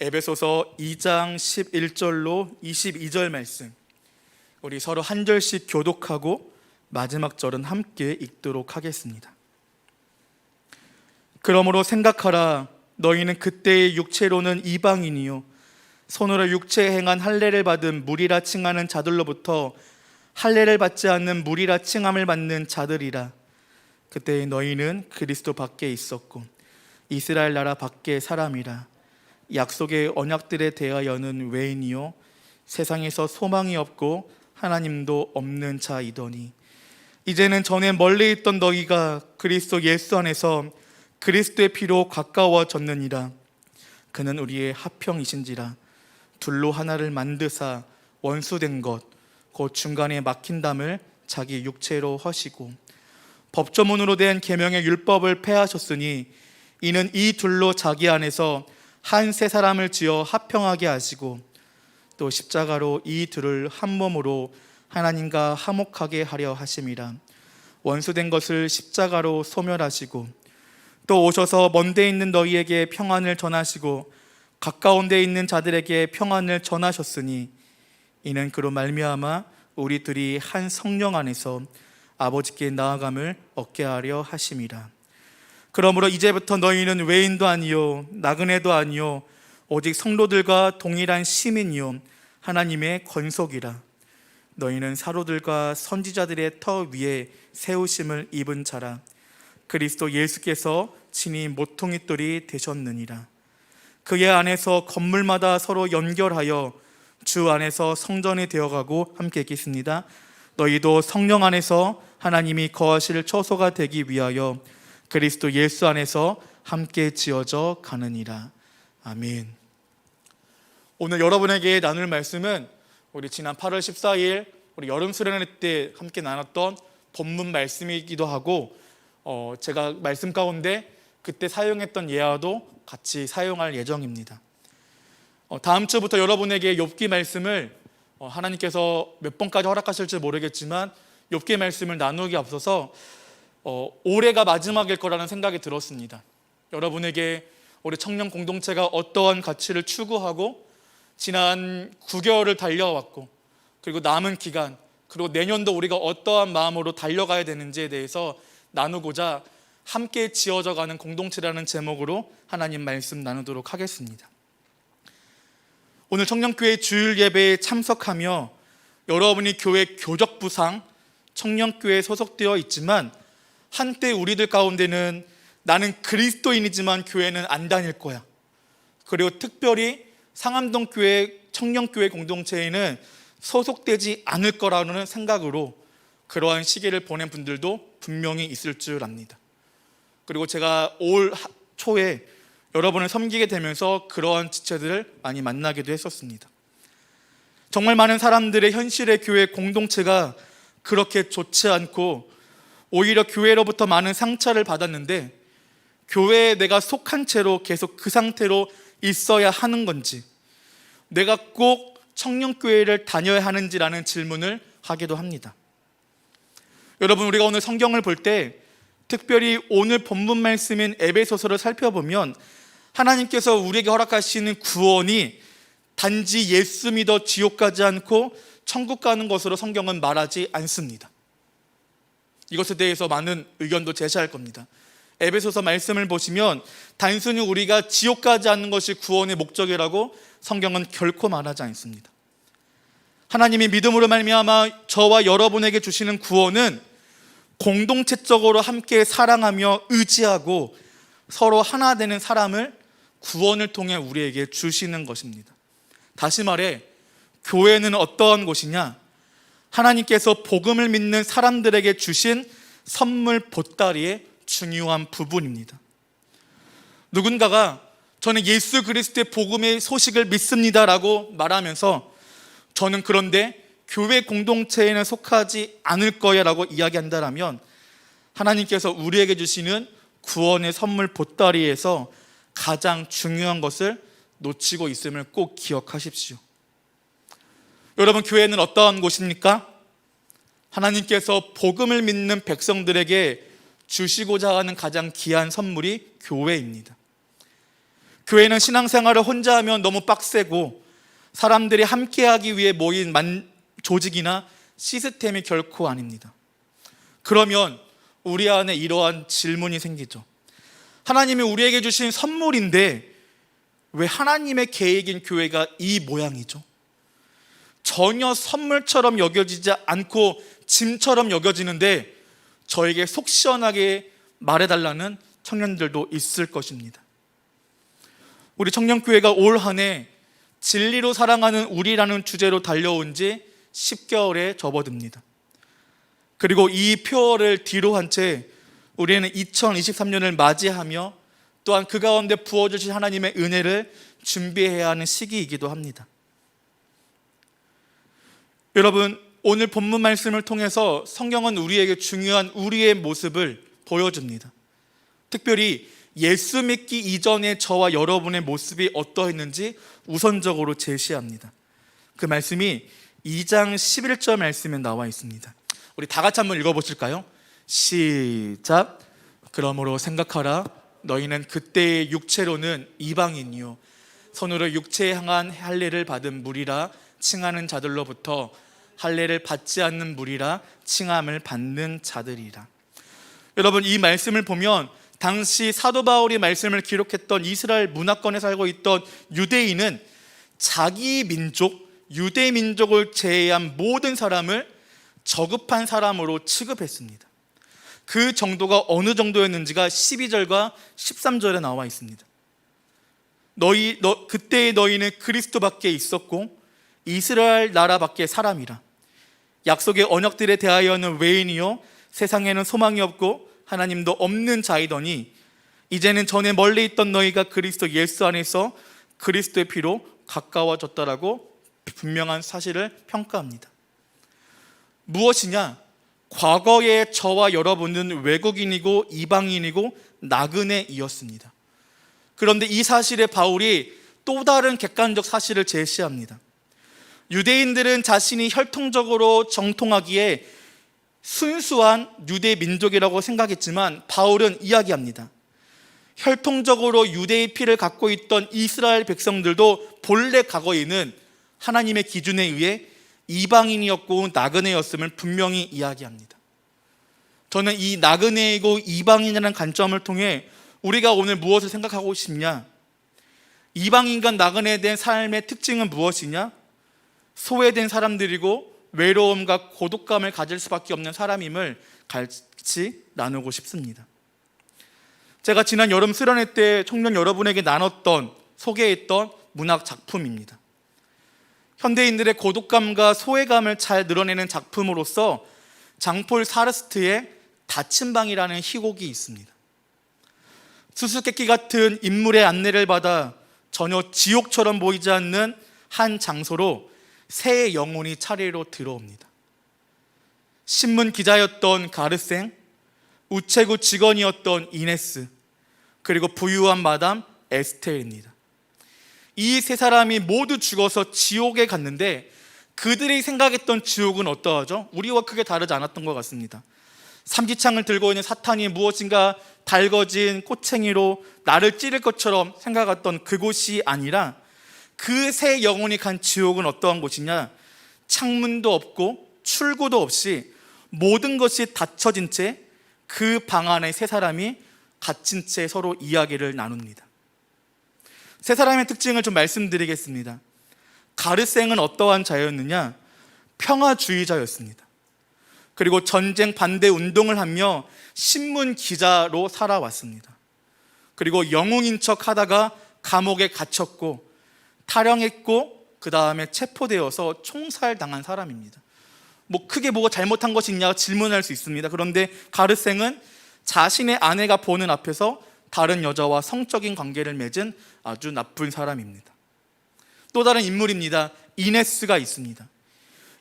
에베소서 2장 11절로 22절 말씀, 우리 서로 한 절씩 교독하고 마지막 절은 함께 읽도록 하겠습니다. 그러므로 생각하라. 너희는 그때의 육체로는 이방인이요 손으로 육체에 행한 할례를 받은 무리라 칭하는 자들로부터 할례를 받지 않는 무리라 칭함을 받는 자들이라. 그때 너희는 그리스도 밖에 있었고 이스라엘 나라 밖의 사람이라. 약속의 언약들에 대하여는 외인이요 세상에서 소망이 없고 하나님도 없는 자이더니 이제는 전에 멀리 있던 너희가 그리스도 예수 안에서 그리스도의 피로 가까워졌느니라. 그는 우리의 화평이신지라. 둘로 하나를 만드사 원수된 것 곧 중간에 막힌 담을 자기 육체로 허시고 법조문으로 된 계명의 율법을 폐하셨으니 이는 이 둘로 자기 안에서 한 세 사람을 지어 화평하게 하시고 또 십자가로 이 둘을 한 몸으로 하나님과 화목하게 하려 하심이라. 원수된 것을 십자가로 소멸하시고 또 오셔서 먼데 있는 너희에게 평안을 전하시고 가까운 데 있는 자들에게 평안을 전하셨으니 이는 그로 말미암아 우리들이 한 성령 안에서 아버지께 나아감을 얻게 하려 하심이라. 그러므로 이제부터 너희는 외인도 아니요 나그네도 아니요 오직 성도들과 동일한 시민이요 하나님의 권속이라. 너희는 사도들과 선지자들의 터 위에 세우심을 입은 자라. 그리스도 예수께서 친히 모퉁이돌이 되셨느니라. 그의 안에서 건물마다 서로 연결하여 주 안에서 성전이 되어가고 함께 읽겠습니다. 너희도 성령 안에서 하나님이 거하실 처소가 되기 위하여 그리스도 예수 안에서 함께 지어져 가느니라. 아멘. 오늘 여러분에게 나눌 말씀은 우리 지난 8월 14일 우리 여름 수련회 때 함께 나눴던 본문 말씀이기도 하고 제가 말씀 가운데 그때 사용했던 예화도 같이 사용할 예정입니다. 다음 주부터 여러분에게 욥기 말씀을 하나님께서 몇 번까지 허락하실지 모르겠지만 욥기 말씀을 나누기 앞서서 올해가 마지막일 거라는 생각이 들었습니다. 여러분에게 우리 청년 공동체가 어떠한 가치를 추구하고 지난 9개월을 달려왔고 그리고 남은 기간 그리고 내년도 우리가 어떠한 마음으로 달려가야 되는지에 대해서 나누고자 함께 지어져가는 공동체라는 제목으로 하나님 말씀 나누도록 하겠습니다. 오늘 청년교회 주일 예배에 참석하며 여러분이 교회 교적부상 청년교회에 소속되어 있지만 한때 우리들 가운데는 나는 그리스도인이지만 교회는 안 다닐 거야, 그리고 특별히 상암동 교회 청년교회 공동체에는 소속되지 않을 거라는 생각으로 그러한 시기를 보낸 분들도 분명히 있을 줄 압니다. 그리고 제가 올 초에 여러분을 섬기게 되면서 그러한 지체들을 많이 만나기도 했었습니다. 정말 많은 사람들의 현실의 교회 공동체가 그렇게 좋지 않고 오히려 교회로부터 많은 상처를 받았는데 교회에 내가 속한 채로 계속 그 상태로 있어야 하는 건지, 내가 꼭 청년교회를 다녀야 하는지라는 질문을 하기도 합니다. 여러분, 우리가 오늘 성경을 볼 때 특별히 오늘 본문 말씀인 에베소서를 살펴보면 하나님께서 우리에게 허락하시는 구원이 단지 예수 믿어 지옥 가지 않고 천국 가는 것으로 성경은 말하지 않습니다. 이것에 대해서 많은 의견도 제시할 겁니다. 에베소서 말씀을 보시면 단순히 우리가 지옥 가지 않는 것이 구원의 목적이라고 성경은 결코 말하지 않습니다. 하나님이 믿음으로 말미암아 저와 여러분에게 주시는 구원은 공동체적으로 함께 사랑하며 의지하고 서로 하나 되는 사람을 구원을 통해 우리에게 주시는 것입니다. 다시 말해 교회는 어떠한 곳이냐? 하나님께서 복음을 믿는 사람들에게 주신 선물 보따리의 중요한 부분입니다. 누군가가 저는 예수 그리스도의 복음의 소식을 믿습니다라고 말하면서 저는 그런데 교회 공동체에는 속하지 않을 거야 라고 이야기한다면 하나님께서 우리에게 주시는 구원의 선물 보따리에서 가장 중요한 것을 놓치고 있음을 꼭 기억하십시오. 여러분, 교회는 어떠한 곳입니까? 하나님께서 복음을 믿는 백성들에게 주시고자 하는 가장 귀한 선물이 교회입니다. 교회는 신앙생활을 혼자 하면 너무 빡세고 사람들이 함께하기 위해 모인 조직이나 시스템이 결코 아닙니다. 그러면 우리 안에 이러한 질문이 생기죠. 하나님이 우리에게 주신 선물인데 왜 하나님의 계획인 교회가 이 모양이죠? 전혀 선물처럼 여겨지지 않고 짐처럼 여겨지는데 저에게 속 시원하게 말해달라는 청년들도 있을 것입니다. 우리 청년교회가 올 한 해 진리로 사랑하는 우리라는 주제로 달려온 지 10개월에 접어듭니다. 그리고 이 표어를 뒤로 한 채 우리는 2023년을 맞이하며 또한 그 가운데 부어주신 하나님의 은혜를 준비해야 하는 시기이기도 합니다. 여러분, 오늘 본문 말씀을 통해서 성경은 우리에게 중요한 우리의 모습을 보여줍니다. 특별히 예수 믿기 이전의 저와 여러분의 모습이 어떠했는지 우선적으로 제시합니다. 그 말씀이 2장 11절 말씀에 나와 있습니다. 우리 다 같이 한번 읽어보실까요? 시작. 그러므로 생각하라. 너희는 그때의 육체로는 이방인이요 손으로 육체에 향한 할례를 받은 무리라 칭하는 자들로부터 할례를 받지 않는 무리라 칭함을 받는 자들이라. 여러분, 이 말씀을 보면 당시 사도 바울이 말씀을 기록했던 이스라엘 문화권에 살고 있던 유대인은 자기 민족, 유대 민족을 제외한 모든 사람을 저급한 사람으로 취급했습니다. 그 정도가 어느 정도였는지가 12절과 13절에 나와 있습니다. 그때의 너희는 그리스도 밖에 있었고 이스라엘 나라 밖에 사람이라. 약속의 언약들에 대하여는 외인이요 세상에는 소망이 없고 하나님도 없는 자이더니 이제는 전에 멀리 있던 너희가 그리스도 예수 안에서 그리스도의 피로 가까워졌다라고 분명한 사실을 평가합니다. 무엇이냐? 과거에 저와 여러분은 외국인이고 이방인이고 나그네이었습니다. 그런데 이 사실에 바울이 또 다른 객관적 사실을 제시합니다. 유대인들은 자신이 혈통적으로 정통하기에 순수한 유대 민족이라고 생각했지만 바울은 이야기합니다. 혈통적으로 유대의 피를 갖고 있던 이스라엘 백성들도 본래 과거에는 하나님의 기준에 의해 이방인이었고 나그네였음을 분명히 이야기합니다. 저는 이 나그네이고 이방인이라는 관점을 통해 우리가 오늘 무엇을 생각하고 싶냐? 이방인과 나그네에 대한 삶의 특징은 무엇이냐? 소외된 사람들이고 외로움과 고독감을 가질 수밖에 없는 사람임을 같이 나누고 싶습니다. 제가 지난 여름 수련회 때 청년 여러분에게 소개했던 문학 작품입니다. 현대인들의 고독감과 소외감을 잘 드러내는 작품으로서 장폴 사르스트의 닫힌 방이라는 희곡이 있습니다. 수수께끼 같은 인물의 안내를 받아 전혀 지옥처럼 보이지 않는 한 장소로 새 영혼이 차례로 들어옵니다. 신문 기자였던 가르생, 우체국 직원이었던 이네스, 그리고 부유한 마담 에스텔입니다. 이 세 사람이 모두 죽어서 지옥에 갔는데 그들이 생각했던 지옥은 어떠하죠? 우리와 크게 다르지 않았던 것 같습니다. 삼지창을 들고 있는 사탄이 무엇인가 달궈진 꼬챙이로 나를 찌를 것처럼 생각했던 그곳이 아니라 그 세 영혼이 간 지옥은 어떠한 곳이냐? 창문도 없고 출구도 없이 모든 것이 닫혀진 채 그 방 안에 세 사람이 갇힌 채 서로 이야기를 나눕니다. 세 사람의 특징을 좀 말씀드리겠습니다. 가르생은 어떠한 자였느냐? 평화주의자였습니다. 그리고 전쟁 반대 운동을 하며 신문 기자로 살아왔습니다. 그리고 영웅인 척 하다가 감옥에 갇혔고 탈영했고 그 다음에 체포되어서 총살당한 사람입니다. 크게 뭐가 잘못한 것이 있냐 질문할 수 있습니다. 그런데 가르생은 자신의 아내가 보는 앞에서 다른 여자와 성적인 관계를 맺은 아주 나쁜 사람입니다. 또 다른 인물입니다. 이네스가 있습니다.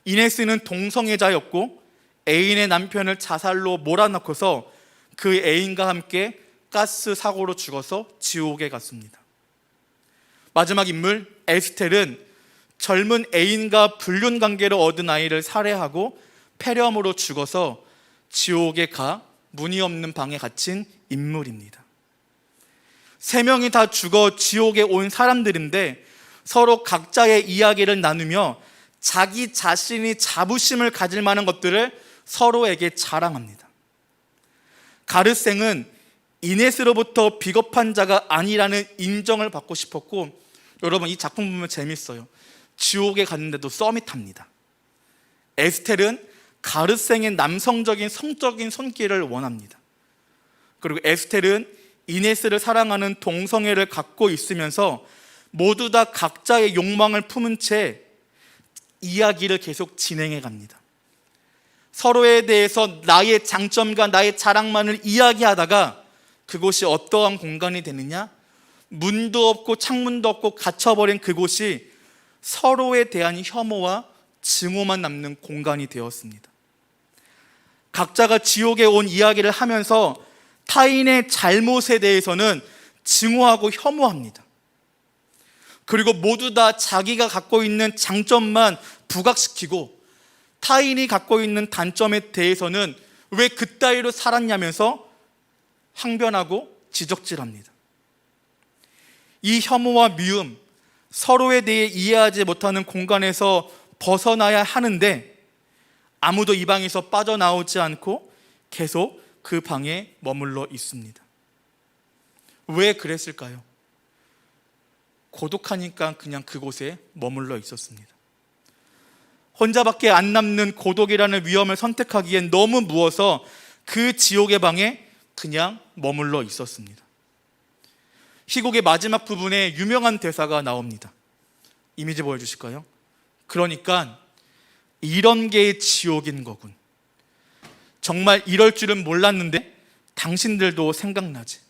이네스는 동성애자였고 애인의 남편을 자살로 몰아넣고서 그 애인과 함께 가스 사고로 죽어서 지옥에 갔습니다. 마지막 인물 에스텔은 젊은 애인과 불륜 관계로 얻은 아이를 살해하고 폐렴으로 죽어서 지옥에 가 문이 없는 방에 갇힌 인물입니다. 세 명이 다 죽어 지옥에 온 사람들인데 서로 각자의 이야기를 나누며 자기 자신이 자부심을 가질 만한 것들을 서로에게 자랑합니다. 가르생은 이넷으로부터 비겁한 자가 아니라는 인정을 받고 싶었고, 여러분 이 작품 보면 재밌어요. 지옥에 갔는데도 서밋합니다. 에스텔은 가르생의 남성적인 성적인 손길을 원합니다. 그리고 에스텔은 이네스를 사랑하는 동성애를 갖고 있으면서 모두 다 각자의 욕망을 품은 채 이야기를 계속 진행해 갑니다. 서로에 대해서 나의 장점과 나의 자랑만을 이야기하다가 그곳이 어떠한 공간이 되느냐? 문도 없고 창문도 없고 갇혀버린 그곳이 서로에 대한 혐오와 증오만 남는 공간이 되었습니다. 각자가 지옥에 온 이야기를 하면서 타인의 잘못에 대해서는 증오하고 혐오합니다. 그리고 모두 다 자기가 갖고 있는 장점만 부각시키고 타인이 갖고 있는 단점에 대해서는 왜 그따위로 살았냐면서 항변하고 지적질합니다. 이 혐오와 미움, 서로에 대해 이해하지 못하는 공간에서 벗어나야 하는데 아무도 이 방에서 빠져나오지 않고 계속 그 방에 머물러 있습니다. 왜 그랬을까요? 고독하니까 그냥 그곳에 머물러 있었습니다. 혼자밖에 안 남는 고독이라는 위험을 선택하기엔 너무 무워서 그 지옥의 방에 그냥 머물러 있었습니다. 희곡의 마지막 부분에 유명한 대사가 나옵니다. 이미지 보여주실까요? 그러니까 이런 게 지옥인 거군. 정말 이럴 줄은 몰랐는데 당신들도 생각나지.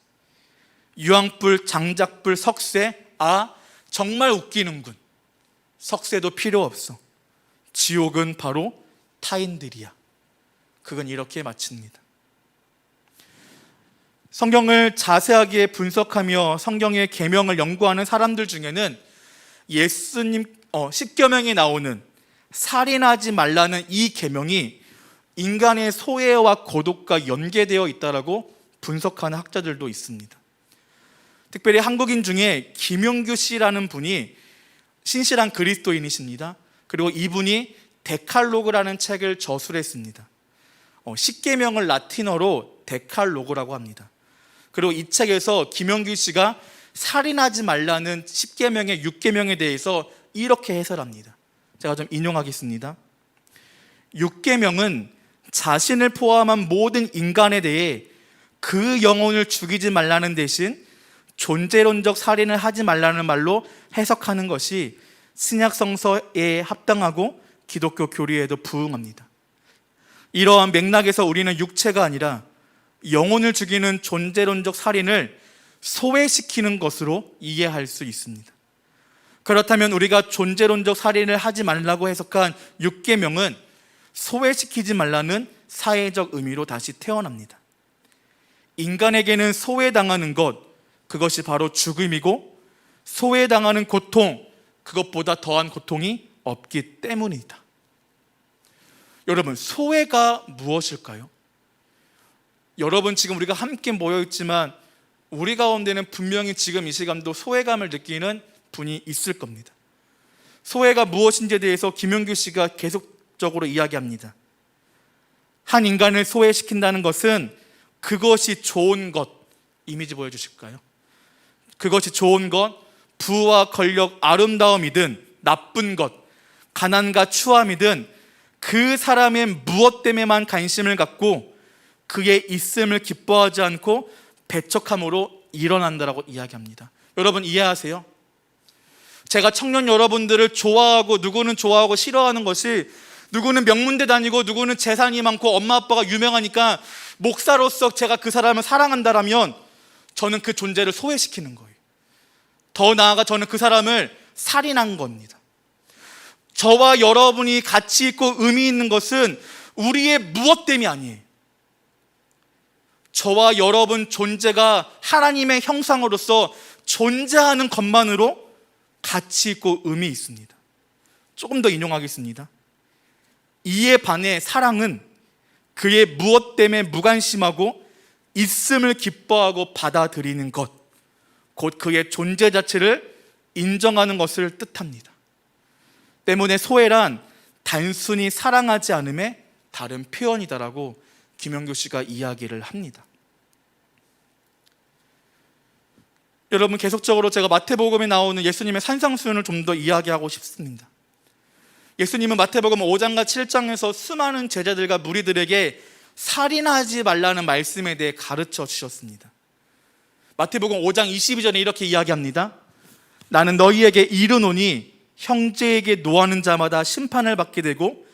유황불, 장작불, 석쇠, 아 정말 웃기는군. 석쇠도 필요 없어. 지옥은 바로 타인들이야. 그건 이렇게 마칩니다. 성경을 자세하게 분석하며 성경의 계명을 연구하는 사람들 중에는 예수님 십계명에 나오는 살인하지 말라는 이 계명이 인간의 소외와 고독과 연계되어 있다라고 분석하는 학자들도 있습니다. 특별히 한국인 중에 김용규 씨라는 분이 신실한 그리스도인이십니다. 그리고 이분이 데칼로그라는 책을 저술했습니다. 십계명을 라틴어로 데칼로그라고 합니다. 그리고 이 책에서 김용규 씨가 살인하지 말라는 십계명의 6계명에 대해서 이렇게 해설합니다. 제가 좀 인용하겠습니다. 6계명은 자신을 포함한 모든 인간에 대해 그 영혼을 죽이지 말라는 대신 존재론적 살인을 하지 말라는 말로 해석하는 것이 신약 성서에 합당하고 기독교 교리에도 부응합니다. 이러한 맥락에서 우리는 육체가 아니라 영혼을 죽이는 존재론적 살인을 소외시키는 것으로 이해할 수 있습니다. 그렇다면 우리가 존재론적 살인을 하지 말라고 해석한 6계명은 소외시키지 말라는 사회적 의미로 다시 태어납니다. 인간에게는 소외당하는 것, 그것이 바로 죽음이고 소외당하는 고통, 그것보다 더한 고통이 없기 때문이다. 여러분, 소외가 무엇일까요? 여러분, 지금 우리가 함께 모여있지만 우리 가운데는 분명히 지금 이 시간도 소외감을 느끼는 분이 있을 겁니다. 소외가 무엇인지에 대해서 김용규 씨가 계속적으로 이야기합니다. 한 인간을 소외시킨다는 것은 그것이 좋은 것, 이미지 보여주실까요? 그것이 좋은 것, 부와 권력, 아름다움이든 나쁜 것, 가난과 추함이든 그 사람의 무엇 때문에만 관심을 갖고 그의 있음을 기뻐하지 않고 배척함으로 일어난다라고 이야기합니다. 여러분 이해하세요? 제가 청년 여러분들을 좋아하고 누구는 좋아하고 싫어하는 것이 누구는 명문대 다니고 누구는 재산이 많고 엄마 아빠가 유명하니까 목사로서 제가 그 사람을 사랑한다라면 저는 그 존재를 소외시키는 거예요. 더 나아가 저는 그 사람을 살인한 겁니다. 저와 여러분이 가치 있고 의미 있는 것은 우리의 무엇 때문이 아니에요. 저와 여러분 존재가 하나님의 형상으로서 존재하는 것만으로 가치 있고 의미 있습니다. 조금 더 인용하겠습니다. 이에 반해 사랑은 그의 무엇 때문에 무관심하고 있음을 기뻐하고 받아들이는 것, 곧 그의 존재 자체를 인정하는 것을 뜻합니다. 때문에 소외란 단순히 사랑하지 않음의 다른 표현이다라고 김영교 씨가 이야기를 합니다. 여러분, 계속적으로 제가 마태복음에 나오는 예수님의 산상수훈을 좀 더 이야기하고 싶습니다. 예수님은 마태복음 5장과 7장에서 수많은 제자들과 무리들에게 살인하지 말라는 말씀에 대해 가르쳐 주셨습니다. 마태복음 5장 22절에 이렇게 이야기합니다. 나는 너희에게 이르노니 형제에게 노하는 자마다 심판을 받게 되고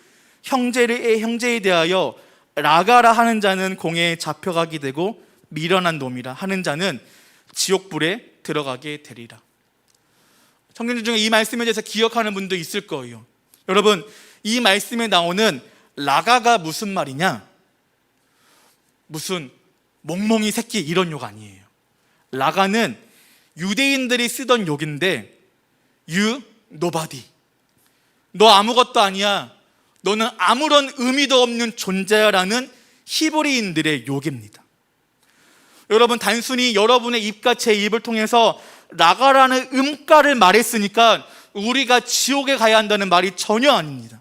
형제에 대하여 라가라 하는 자는 공회에 잡혀가게 되고 미련한 놈이라 하는 자는 지옥불에 들어가게 되리라. 청년들 중에 이 말씀에 대해서 기억하는 분도 있을 거예요. 여러분, 이 말씀에 나오는 라가가 무슨 말이냐? 무슨 멍멍이 새끼 이런 욕 아니에요. 라가는 유대인들이 쓰던 욕인데 You nobody, 너 아무것도 아니야, 너는 아무런 의미도 없는 존재야라는 히브리인들의 욕입니다. 여러분, 단순히 여러분의 입과 제 입을 통해서 라가라는 음가를 말했으니까 우리가 지옥에 가야 한다는 말이 전혀 아닙니다.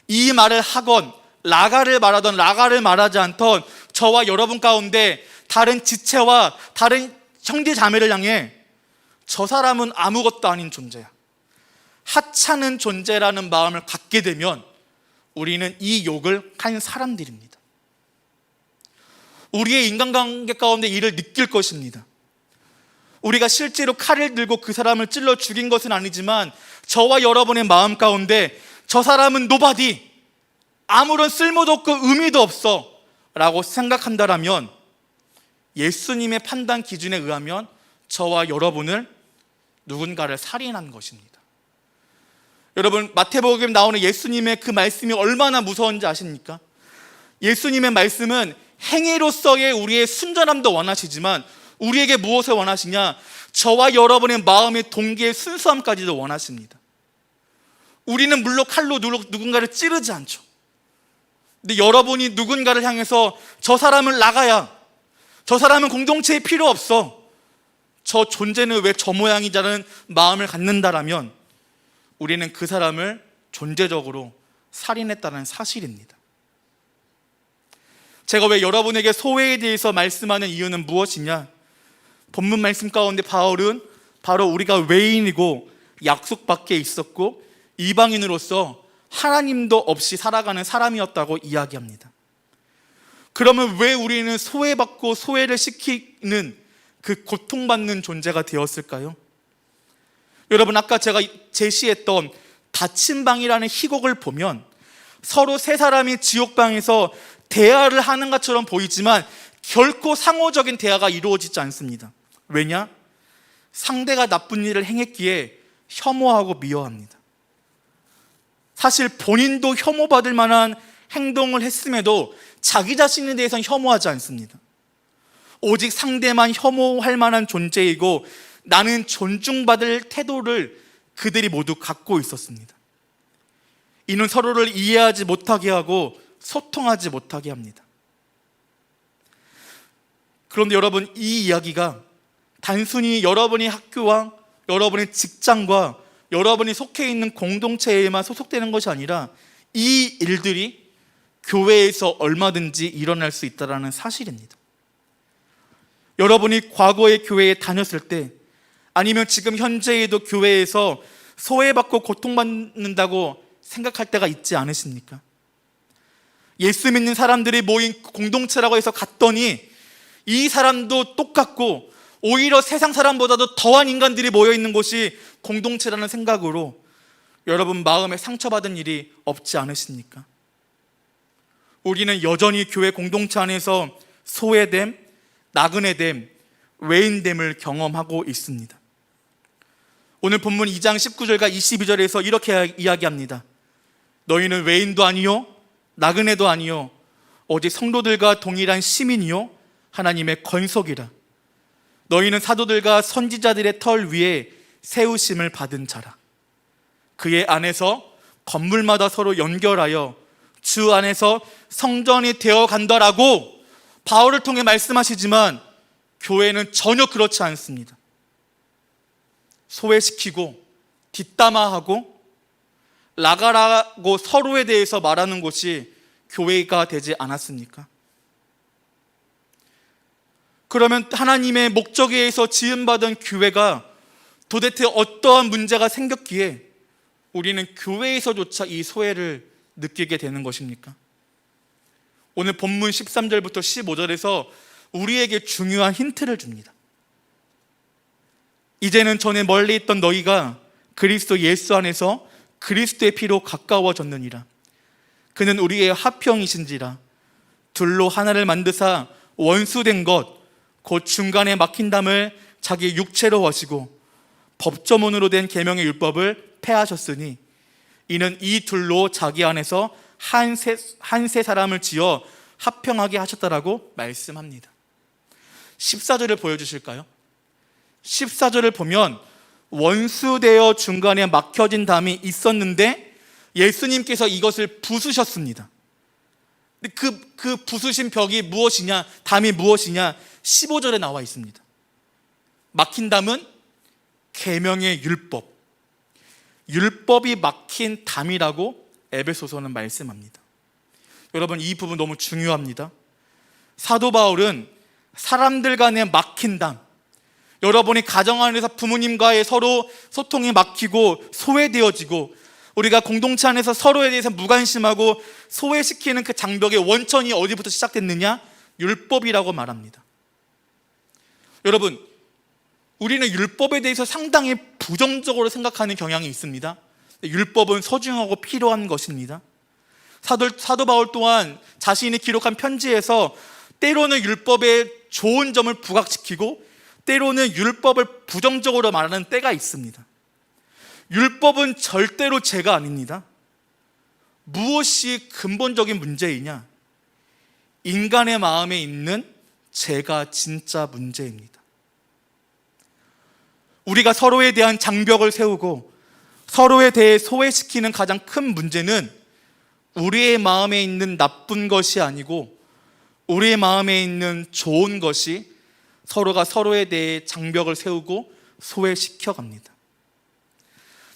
이 말을 하건 라가를 말하던 라가를 말하지 않던 저와 여러분 가운데 다른 지체와 다른 형제 자매를 향해 저 사람은 아무것도 아닌 존재야, 하찮은 존재라는 마음을 갖게 되면 우리는 이 욕을 한 사람들입니다. 우리의 인간관계 가운데 이를 느낄 것입니다. 우리가 실제로 칼을 들고 그 사람을 찔러 죽인 것은 아니지만 저와 여러분의 마음 가운데 저 사람은 노바디, 아무런 쓸모도 없고 의미도 없어 라고 생각한다라면 예수님의 판단 기준에 의하면 저와 여러분을 누군가를 살인한 것입니다. 여러분, 마태복음에 나오는 예수님의 그 말씀이 얼마나 무서운지 아십니까? 예수님의 말씀은 행위로서의 우리의 순전함도 원하시지만 우리에게 무엇을 원하시냐? 저와 여러분의 마음의 동기의 순수함까지도 원하십니다. 우리는 물론 칼로 누군가를 찌르지 않죠. 근데 여러분이 누군가를 향해서 저 사람을 나가야, 저 사람은 공동체에 필요 없어, 저 존재는 왜 저 모양이자는 마음을 갖는다라면 우리는 그 사람을 존재적으로 살인했다는 사실입니다. 제가 왜 여러분에게 소외에 대해서 말씀하는 이유는 무엇이냐? 본문 말씀 가운데 바울은 바로 우리가 외인이고 약속 밖에 있었고 이방인으로서 하나님도 없이 살아가는 사람이었다고 이야기합니다. 그러면 왜 우리는 소외받고 소외를 시키는 그 고통받는 존재가 되었을까요? 여러분, 아까 제가 제시했던 닫힌 방이라는 희곡을 보면 서로 세 사람이 지옥방에서 대화를 하는 것처럼 보이지만 결코 상호적인 대화가 이루어지지 않습니다. 왜냐? 상대가 나쁜 일을 행했기에 혐오하고 미워합니다. 사실 본인도 혐오받을 만한 행동을 했음에도 자기 자신에 대해서는 혐오하지 않습니다. 오직 상대만 혐오할 만한 존재이고 나는 존중받을 태도를 그들이 모두 갖고 있었습니다. 이는 서로를 이해하지 못하게 하고 소통하지 못하게 합니다. 그런데 여러분, 이 이야기가 단순히 여러분의 학교와 여러분의 직장과 여러분이 속해 있는 공동체에만 소속되는 것이 아니라 이 일들이 교회에서 얼마든지 일어날 수 있다는 사실입니다. 여러분이 과거에 교회에 다녔을 때 아니면 지금 현재에도 교회에서 소외받고 고통받는다고 생각할 때가 있지 않으십니까? 예수 믿는 사람들이 모인 공동체라고 해서 갔더니 이 사람도 똑같고 오히려 세상 사람보다도 더한 인간들이 모여있는 곳이 공동체라는 생각으로 여러분 마음에 상처받은 일이 없지 않으십니까? 우리는 여전히 교회 공동체 안에서 소외됨, 나그네됨, 외인됨을 경험하고 있습니다. 오늘 본문 2장 19절과 22절에서 이렇게 이야기합니다. 너희는 외인도 아니요 나그네도 아니요 오직 성도들과 동일한 시민이요 하나님의 권속이라. 너희는 사도들과 선지자들의 털 위에 세우심을 받은 자라. 그의 안에서 건물마다 서로 연결하여 주 안에서 성전이 되어 간다라고 바울을 통해 말씀하시지만 교회는 전혀 그렇지 않습니다. 소외시키고 뒷담화하고 나가라고 서로에 대해서 말하는 곳이 교회가 되지 않았습니까? 그러면 하나님의 목적에 의해서 지음받은 교회가 도대체 어떠한 문제가 생겼기에 우리는 교회에서조차 이 소외를 느끼게 되는 것입니까? 오늘 본문 13절부터 15절에서 우리에게 중요한 힌트를 줍니다. 이제는 전에 멀리 있던 너희가 그리스도 예수 안에서 그리스도의 피로 가까워졌느니라. 그는 우리의 화평이신지라. 둘로 하나를 만드사 원수된 것 곧 중간에 막힌 담을 자기 육체로 하시고 법조문으로 된 계명의 율법을 폐하셨으니 이는 이 둘로 자기 안에서 한 세 사람을 지어 화평하게 하셨다라고 말씀합니다. 14절을 보여주실까요? 14절을 보면 원수되어 중간에 막혀진 담이 있었는데 예수님께서 이것을 부수셨습니다. 그 부수신 벽이 무엇이냐, 담이 무엇이냐, 15절에 나와 있습니다. 막힌 담은 계명의 율법, 율법이 막힌 담이라고 에베소서는 말씀합니다. 여러분, 이 부분 너무 중요합니다. 사도 바울은 사람들 간의 막힌 담, 여러분이 가정 안에서 부모님과의 서로 소통이 막히고 소외되어지고 우리가 공동체 안에서 서로에 대해서 무관심하고 소외시키는 그 장벽의 원천이 어디부터 시작됐느냐? 율법이라고 말합니다. 여러분, 우리는 율법에 대해서 상당히 부정적으로 생각하는 경향이 있습니다. 율법은 소중하고 필요한 것입니다. 사도 바울 또한 자신이 기록한 편지에서 때로는 율법의 좋은 점을 부각시키고 때로는 율법을 부정적으로 말하는 때가 있습니다. 율법은 절대로 죄가 아닙니다. 무엇이 근본적인 문제이냐? 인간의 마음에 있는 죄가 진짜 문제입니다. 우리가 서로에 대한 장벽을 세우고 서로에 대해 소외시키는 가장 큰 문제는 우리의 마음에 있는 나쁜 것이 아니고 우리의 마음에 있는 좋은 것이 서로가 서로에 대해 장벽을 세우고 소외시켜 갑니다.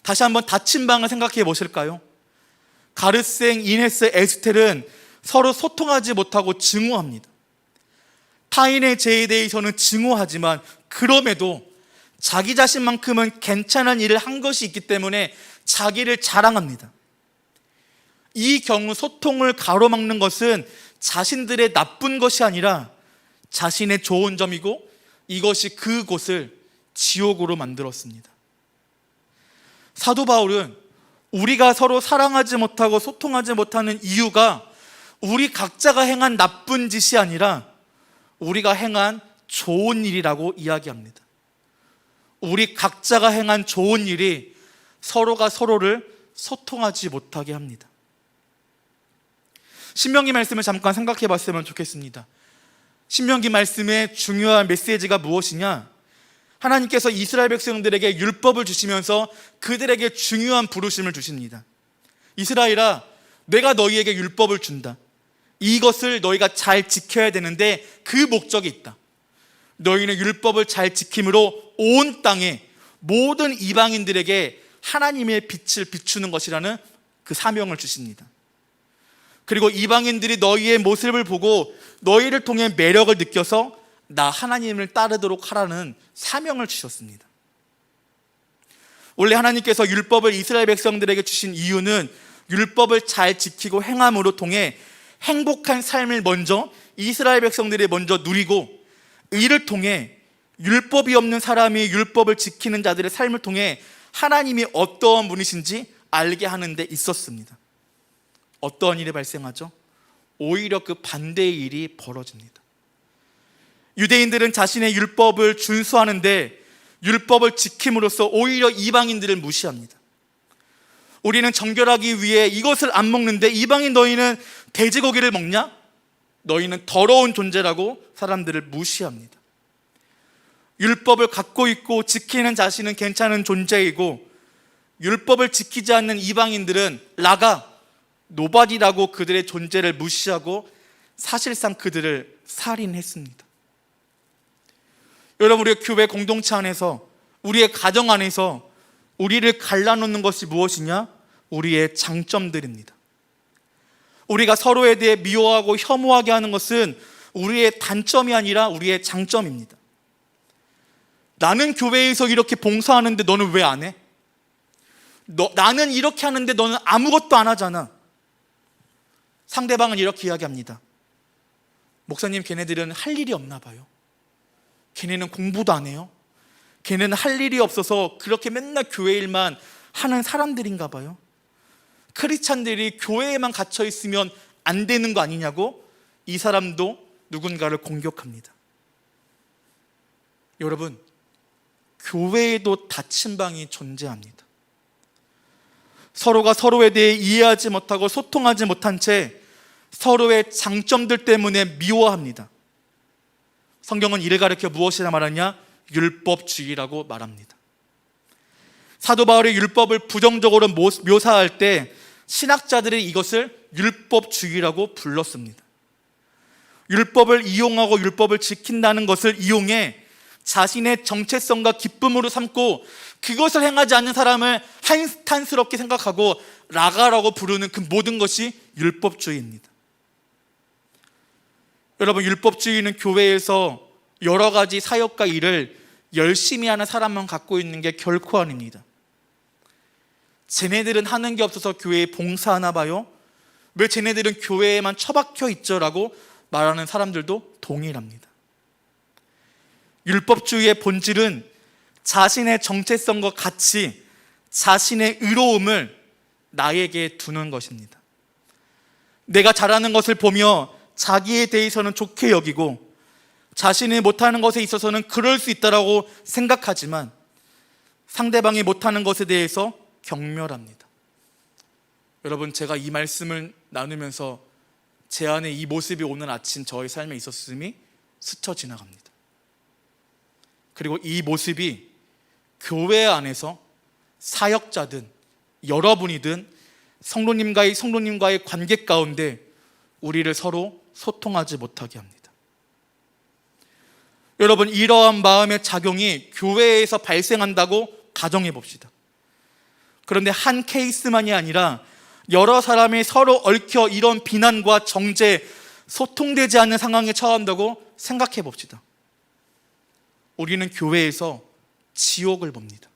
다시 한번 닫힌 방을 생각해 보실까요? 가르생, 이네스, 에스텔은 서로 소통하지 못하고 증오합니다. 타인의 죄에 대해서는 증오하지만 그럼에도 자기 자신만큼은 괜찮은 일을 한 것이 있기 때문에 자기를 자랑합니다. 이 경우 소통을 가로막는 것은 자신들의 나쁜 것이 아니라 자신의 좋은 점이고 이것이 그곳을 지옥으로 만들었습니다. 사도 바울은 우리가 서로 사랑하지 못하고 소통하지 못하는 이유가 우리 각자가 행한 나쁜 짓이 아니라 우리가 행한 좋은 일이라고 이야기합니다. 우리 각자가 행한 좋은 일이 서로가 서로를 소통하지 못하게 합니다. 신명기 말씀을 잠깐 생각해 봤으면 좋겠습니다. 신명기 말씀의 중요한 메시지가 무엇이냐? 하나님께서 이스라엘 백성들에게 율법을 주시면서 그들에게 중요한 부르심을 주십니다. 이스라엘아, 내가 너희에게 율법을 준다. 이것을 너희가 잘 지켜야 되는데 그 목적이 있다. 너희는 율법을 잘 지킴으로 온 땅에 모든 이방인들에게 하나님의 빛을 비추는 것이라는 그 사명을 주십니다. 그리고 이방인들이 너희의 모습을 보고 너희를 통해 매력을 느껴서 나 하나님을 따르도록 하라는 사명을 주셨습니다. 원래 하나님께서 율법을 이스라엘 백성들에게 주신 이유는 율법을 잘 지키고 행함으로 통해 행복한 삶을 먼저 이스라엘 백성들이 먼저 누리고 이를 통해 율법이 없는 사람이 율법을 지키는 자들의 삶을 통해 하나님이 어떠한 분이신지 알게 하는 데 있었습니다. 어떠한 일이 발생하죠? 오히려 그 반대의 일이 벌어집니다. 유대인들은 자신의 율법을 준수하는데 율법을 지킴으로써 오히려 이방인들을 무시합니다. 우리는 정결하기 위해 이것을 안 먹는데 이방인 너희는 돼지고기를 먹냐? 너희는 더러운 존재라고 사람들을 무시합니다. 율법을 갖고 있고 지키는 자신은 괜찮은 존재이고 율법을 지키지 않는 이방인들은 라가 노바디라고 그들의 존재를 무시하고 사실상 그들을 살인했습니다. 여러분, 우리의 교회 공동체 안에서, 우리의 가정 안에서 우리를 갈라놓는 것이 무엇이냐? 우리의 장점들입니다. 우리가 서로에 대해 미워하고 혐오하게 하는 것은 우리의 단점이 아니라 우리의 장점입니다. 나는 교회에서 이렇게 봉사하는데 너는 왜 안 해? 나는 이렇게 하는데 너는 아무것도 안 하잖아. 상대방은 이렇게 이야기합니다. 목사님, 걔네들은 할 일이 없나 봐요. 걔네는 공부도 안 해요. 걔네는 할 일이 없어서 그렇게 맨날 교회 일만 하는 사람들인가 봐요. 크리스찬들이 교회에만 갇혀 있으면 안 되는 거 아니냐고 이 사람도 누군가를 공격합니다. 여러분, 교회에도 닫힌 방이 존재합니다. 서로가 서로에 대해 이해하지 못하고 소통하지 못한 채 서로의 장점들 때문에 미워합니다. 성경은 이를 가리켜 무엇이라 말하냐? 율법주의라고 말합니다. 사도 바울의 율법을 부정적으로 묘사할 때 신학자들이 이것을 율법주의라고 불렀습니다. 율법을 이용하고 율법을 지킨다는 것을 이용해 자신의 정체성과 기쁨으로 삼고 그것을 행하지 않는 사람을 한탄스럽게 생각하고 라가라고 부르는 그 모든 것이 율법주의입니다. 여러분, 율법주의는 교회에서 여러 가지 사역과 일을 열심히 하는 사람만 갖고 있는 게 결코 아닙니다. 쟤네들은 하는 게 없어서 교회에 봉사하나 봐요? 왜 쟤네들은 교회에만 처박혀 있죠? 라고 말하는 사람들도 동일합니다. 율법주의의 본질은 자신의 정체성과 가치, 자신의 의로움을 나에게 두는 것입니다. 내가 잘하는 것을 보며 자기에 대해서는 좋게 여기고 자신이 못하는 것에 있어서는 그럴 수 있다고 생각하지만 상대방이 못하는 것에 대해서 경멸합니다. 여러분, 제가 이 말씀을 나누면서 제 안에 이 모습이 오늘 아침 저의 삶에 있었음이 스쳐 지나갑니다. 그리고 이 모습이 교회 안에서 사역자든 여러분이든 성도님과의 관계 가운데 우리를 서로 소통하지 못하게 합니다. 여러분, 이러한 마음의 작용이 교회에서 발생한다고 가정해 봅시다. 그런데 한 케이스만이 아니라 여러 사람이 서로 얽혀 이런 비난과 정죄, 소통되지 않는 상황에 처한다고 생각해 봅시다. 우리는 교회에서 지옥을 봅니다.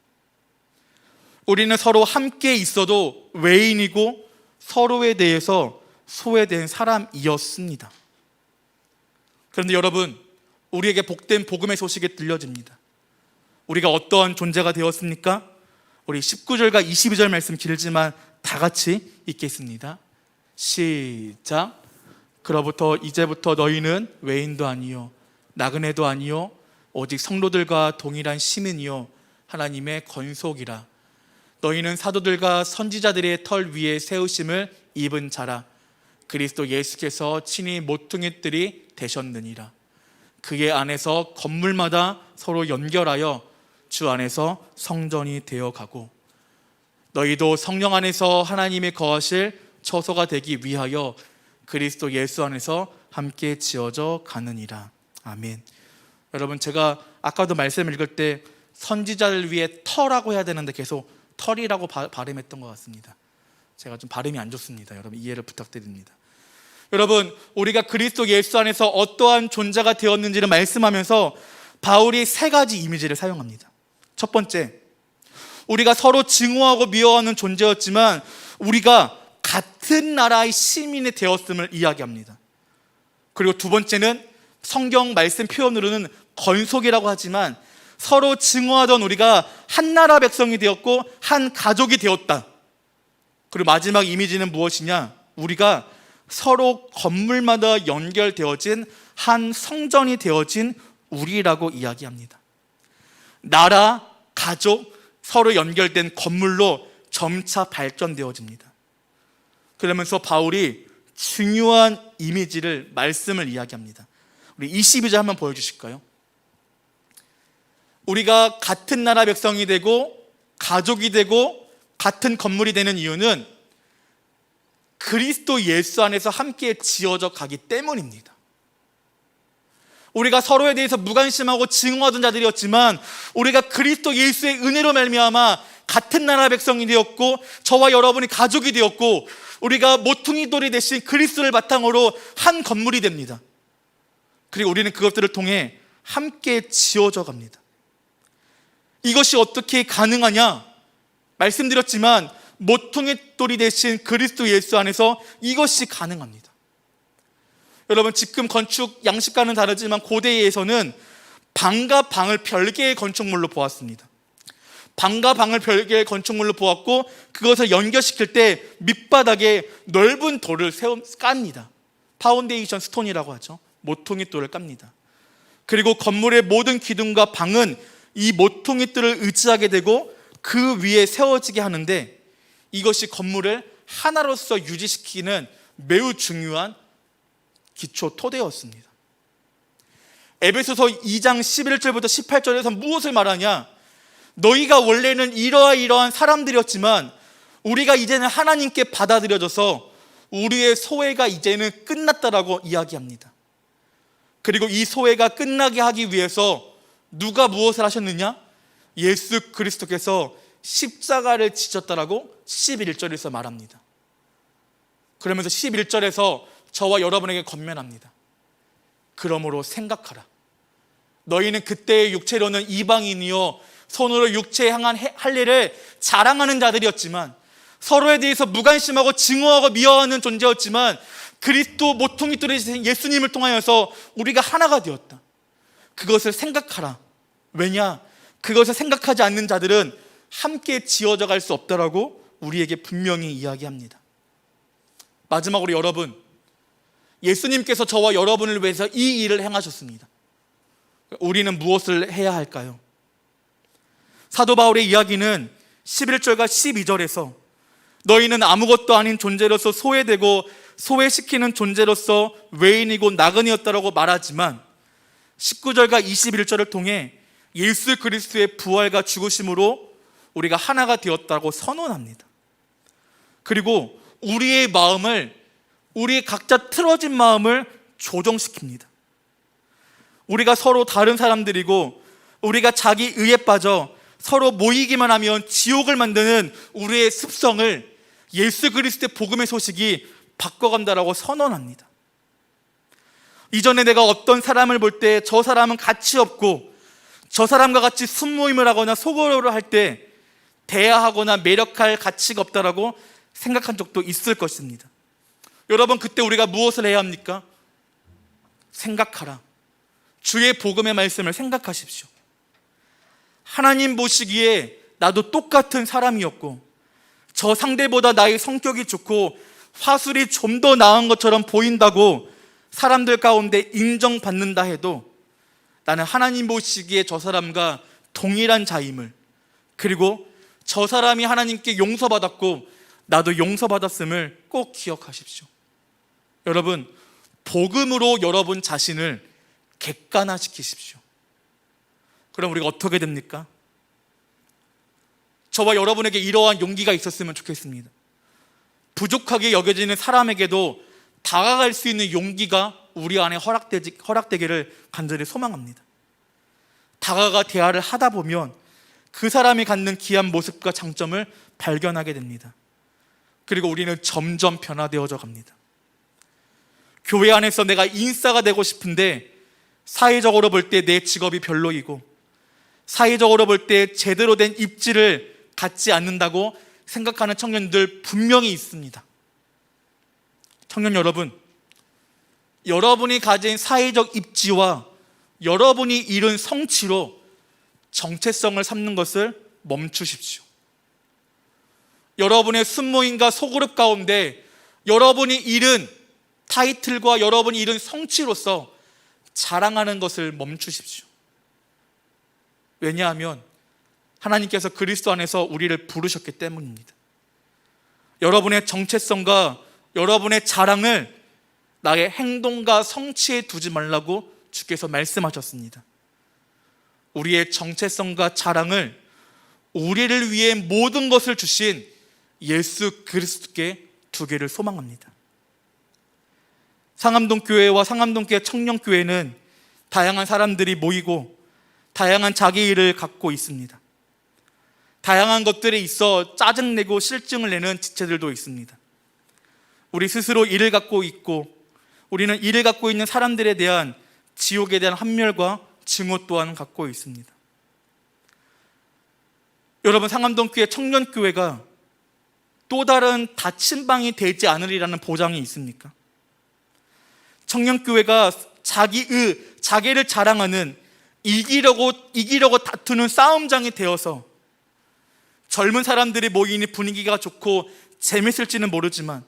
우리는 서로 함께 있어도 외인이고 서로에 대해서 소외된 사람이었습니다. 그런데 여러분, 우리에게 복된 복음의 소식이 들려집니다. 우리가 어떠한 존재가 되었습니까? 우리 19절과 22절 말씀 길지만 다 같이 읽겠습니다. 시작. 그로부터 이제부터 너희는 외인도 아니요 나그네도 아니요 오직 성도들과 동일한 시민이요 하나님의 건속이라. 너희는 사도들과 선지자들의 털 위에 세우심을 입은 자라. 그리스도 예수께서 친히 모퉁이들이 되셨느니라. 그의 안에서 건물마다 서로 연결하여 주 안에서 성전이 되어가고 너희도 성령 안에서 하나님이 거하실 처소가 되기 위하여 그리스도 예수 안에서 함께 지어져 가느니라. 아멘. 여러분, 제가 아까도 말씀 읽을 때 선지자를 위해 터라고 해야 되는데 계속 털이라고 발음했던 것 같습니다. 제가 좀 발음이 안 좋습니다. 여러분, 이해를 부탁드립니다. 여러분, 우리가 그리스도 예수 안에서 어떠한 존재가 되었는지를 말씀하면서 바울이 세 가지 이미지를 사용합니다. 첫 번째, 우리가 서로 증오하고 미워하는 존재였지만 우리가 같은 나라의 시민이 되었음을 이야기합니다. 그리고 두 번째는 성경 말씀 표현으로는 건속이라고 하지만 서로 증오하던 우리가 한 나라 백성이 되었고 한 가족이 되었다. 그리고 마지막 이미지는 무엇이냐? 우리가 서로 건물마다 연결되어진 한 성전이 되어진 우리라고 이야기합니다. 나라, 가족, 서로 연결된 건물로 점차 발전되어집니다. 그러면서 바울이 중요한 이미지를, 말씀을 이야기합니다. 우리 22절 한번 보여주실까요? 우리가 같은 나라 백성이 되고 가족이 되고 같은 건물이 되는 이유는 그리스도 예수 안에서 함께 지어져 가기 때문입니다. 우리가 서로에 대해서 무관심하고 증오하던 자들이었지만 우리가 그리스도 예수의 은혜로 말미암아 같은 나라 백성이 되었고 저와 여러분이 가족이 되었고 우리가 모퉁이 돌이 대신 그리스도를 바탕으로 한 건물이 됩니다. 그리고 우리는 그것들을 통해 함께 지어져 갑니다. 이것이 어떻게 가능하냐? 말씀드렸지만 모퉁이 돌이 대신 그리스도 예수 안에서 이것이 가능합니다. 여러분, 지금 건축 양식과는 다르지만 고대에서는 방과 방을 별개의 건축물로 보았습니다. 방과 방을 별개의 건축물로 보았고 그것을 연결시킬 때 밑바닥에 넓은 돌을 깝니다. 파운데이션 스톤이라고 하죠. 모퉁이 돌을 깝니다. 그리고 건물의 모든 기둥과 방은 이 모퉁이 돌을 의지하게 되고 그 위에 세워지게 하는데 이것이 건물을 하나로서 유지시키는 매우 중요한 기초 토대였습니다. 에베소서 2장 11절부터 18절에서 무엇을 말하냐? 너희가 원래는 이러한 사람들이었지만 우리가 이제는 하나님께 받아들여져서 우리의 소외가 이제는 끝났다라고 이야기합니다. 그리고 이 소외가 끝나게 하기 위해서 누가 무엇을 하셨느냐? 예수 그리스도께서 십자가를 지셨다라고 11절에서 말합니다. 그러면서 11절에서 저와 여러분에게 권면합니다. 그러므로 생각하라. 너희는 그때의 육체로는 이방인이요 손으로 육체에 향한 할례를 자랑하는 자들이었지만 서로에 대해서 무관심하고 증오하고 미워하는 존재였지만 그리스도 모퉁이 돌에 대신 예수님을 통하여서 우리가 하나가 되었다. 그것을 생각하라. 왜냐? 그것을 생각하지 않는 자들은 함께 지어져 갈 수 없다라고 우리에게 분명히 이야기합니다. 마지막으로 여러분, 예수님께서 저와 여러분을 위해서 이 일을 행하셨습니다. 우리는 무엇을 해야 할까요? 사도 바울의 이야기는 11절과 12절에서 너희는 아무것도 아닌 존재로서 소외되고 소외시키는 존재로서 외인이고 나그네였다라고 말하지만 19절과 21절을 통해 예수 그리스도의 부활과 죽으심으로 우리가 하나가 되었다고 선언합니다. 그리고 우리의 마음을, 우리의 각자 틀어진 마음을 조정시킵니다. 우리가 서로 다른 사람들이고 우리가 자기 의에 빠져 서로 모이기만 하면 지옥을 만드는 우리의 습성을 예수 그리스도의 복음의 소식이 바꿔간다라고 선언합니다. 이전에 내가 어떤 사람을 볼 때 저 사람은 가치 없고 저 사람과 같이 순모임을 하거나 소고를 할 때 대화하거나 매력할 가치가 없다라고 생각한 적도 있을 것입니다. 여러분, 그때 우리가 무엇을 해야 합니까? 생각하라. 주의 복음의 말씀을 생각하십시오. 하나님 보시기에 나도 똑같은 사람이었고 저 상대보다 나의 성격이 좋고 화술이 좀 더 나은 것처럼 보인다고 사람들 가운데 인정받는다 해도 나는 하나님 보시기에 저 사람과 동일한 자임을, 그리고 저 사람이 하나님께 용서받았고 나도 용서받았음을 꼭 기억하십시오. 여러분, 복음으로 여러분 자신을 객관화시키십시오. 그럼 우리가 어떻게 됩니까? 저와 여러분에게 이러한 용기가 있었으면 좋겠습니다. 부족하게 여겨지는 사람에게도 다가갈 수 있는 용기가 우리 안에 허락되기를 간절히 소망합니다. 다가가 대화를 하다 보면 그 사람이 갖는 귀한 모습과 장점을 발견하게 됩니다. 그리고 우리는 점점 변화되어져 갑니다. 교회 안에서 내가 인싸가 되고 싶은데 사회적으로 볼 때 내 직업이 별로이고 사회적으로 볼 때 제대로 된 입지를 갖지 않는다고 생각하는 청년들 분명히 있습니다. 청년 여러분, 여러분이 가진 사회적 입지와 여러분이 이룬 성취로 정체성을 삼는 것을 멈추십시오. 여러분의 순모임과 소그룹 가운데 여러분이 이룬 타이틀과 여러분이 이룬 성취로서 자랑하는 것을 멈추십시오. 왜냐하면 하나님께서 그리스도 안에서 우리를 부르셨기 때문입니다. 여러분의 정체성과 여러분의 자랑을 나의 행동과 성취에 두지 말라고 주께서 말씀하셨습니다. 우리의 정체성과 자랑을 우리를 위해 모든 것을 주신 예수 그리스도께 두기를 소망합니다. 상암동교회와 상암동교회 청년교회는 다양한 사람들이 모이고 다양한 자기 일을 갖고 있습니다. 다양한 것들에 있어 짜증내고 실증을 내는 지체들도 있습니다. 우리 스스로 일을 갖고 있고 우리는 일을 갖고 있는 사람들에 대한 지옥에 대한 한멸과 증오 또한 갖고 있습니다. 여러분, 상암동교회 청년교회가 또 다른 닫힌 방이 되지 않으리라는 보장이 있습니까? 청년교회가 자기를 자랑하는 이기려고 다투는 싸움장이 되어서 젊은 사람들이 모이니 분위기가 좋고 재밌을지는 모르지만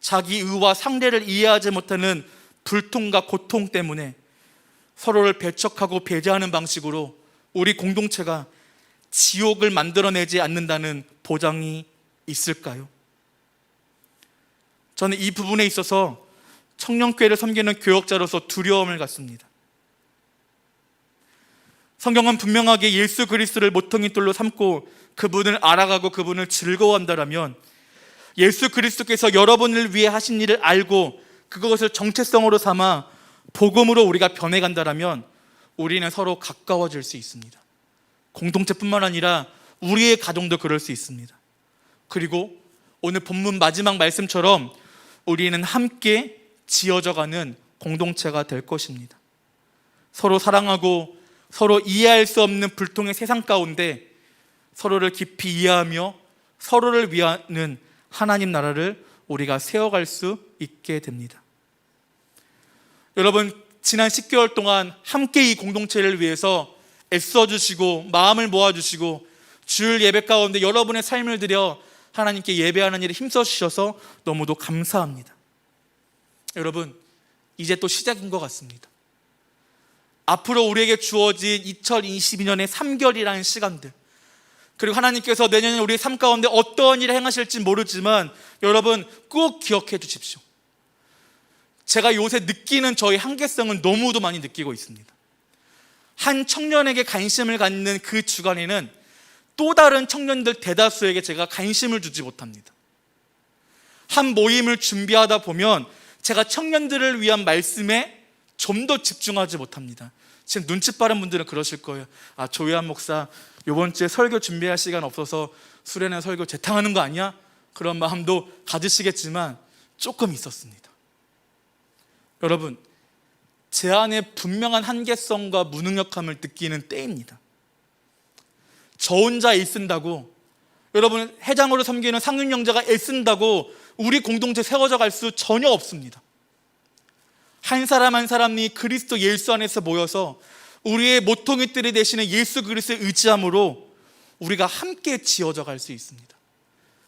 자기 의와 상대를 이해하지 못하는 불통과 고통 때문에 서로를 배척하고 배제하는 방식으로 우리 공동체가 지옥을 만들어내지 않는다는 보장이 있을까요? 저는 이 부분에 있어서 청년교회를 섬기는 교역자로서 두려움을 갖습니다. 성경은 분명하게 예수 그리스도를 모퉁이 돌로 삼고 그분을 알아가고 그분을 즐거워한다라면 예수 그리스도께서 여러분을 위해 하신 일을 알고 그것을 정체성으로 삼아 복음으로 우리가 변해간다라면 우리는 서로 가까워질 수 있습니다. 공동체뿐만 아니라 우리의 가정도 그럴 수 있습니다. 그리고 오늘 본문 마지막 말씀처럼 우리는 함께 지어져가는 공동체가 될 것입니다. 서로 사랑하고 서로 이해할 수 없는 불통의 세상 가운데 서로를 깊이 이해하며 서로를 위하는 하나님 나라를 우리가 세워갈 수 있게 됩니다. 여러분, 지난 10개월 동안 함께 이 공동체를 위해서 애써주시고 마음을 모아주시고 주일 예배 가운데 여러분의 삶을 들여 하나님께 예배하는 일에 힘써주셔서 너무도 감사합니다. 여러분, 이제 또 시작인 것 같습니다. 앞으로 우리에게 주어진 2022년의 3개월이라는 시간들, 그리고 하나님께서 내년에 우리의 삶 가운데 어떠한 일을 행하실지 모르지만 여러분 꼭 기억해 주십시오. 제가 요새 느끼는 저희 한계성은 너무도 많이 느끼고 있습니다. 한 청년에게 관심을 갖는 그 주간에는 또 다른 청년들 대다수에게 제가 관심을 주지 못합니다. 한 모임을 준비하다 보면 제가 청년들을 위한 말씀에 좀 더 집중하지 못합니다. 지금 눈치 빠른 분들은 그러실 거예요. 조혜한 목사 이번 주에 설교 준비할 시간 없어서 수련회 설교 재탕하는 거 아니야? 그런 마음도 가지시겠지만 조금 있었습니다. 여러분, 제 안에 분명한 한계성과 무능력함을 느끼는 때입니다. 저 혼자 애쓴다고, 여러분 회장으로 섬기는 상윤 형제가 애쓴다고 우리 공동체 세워져 갈 수 전혀 없습니다. 한 사람 한 사람이 그리스도 예수 안에서 모여서 우리의 모퉁이들이 되시는 예수 그리스도의 의지함으로 우리가 함께 지어져 갈 수 있습니다.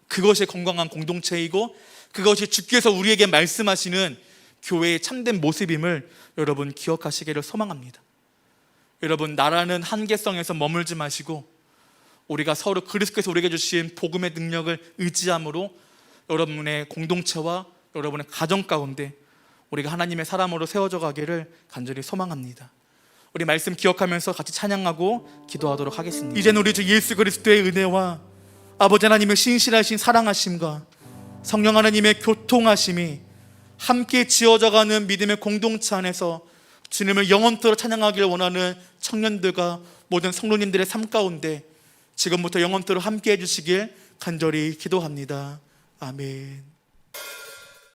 그것이 건강한 공동체이고 그것이 주께서 우리에게 말씀하시는 교회의 참된 모습임을 여러분 기억하시기를 소망합니다. 여러분, 나라는 한계성에서 머물지 마시고 우리가 서로 그리스도께서 우리에게 주신 복음의 능력을 의지함으로 여러분의 공동체와 여러분의 가정 가운데 우리가 하나님의 사람으로 세워져 가기를 간절히 소망합니다. 우리 말씀 기억하면서 같이 찬양하고 기도하도록 하겠습니다. 이제는 우리 주 예수 그리스도의 은혜와 아버지 하나님의 신실하신 사랑하심과 성령 하나님의 교통하심이 함께 지어져가는 믿음의 공동체 안에서 주님을 영원토록 찬양하기를 원하는 청년들과 모든 성도님들의 삶 가운데 지금부터 영원토록 함께 해주시길 간절히 기도합니다. 아멘.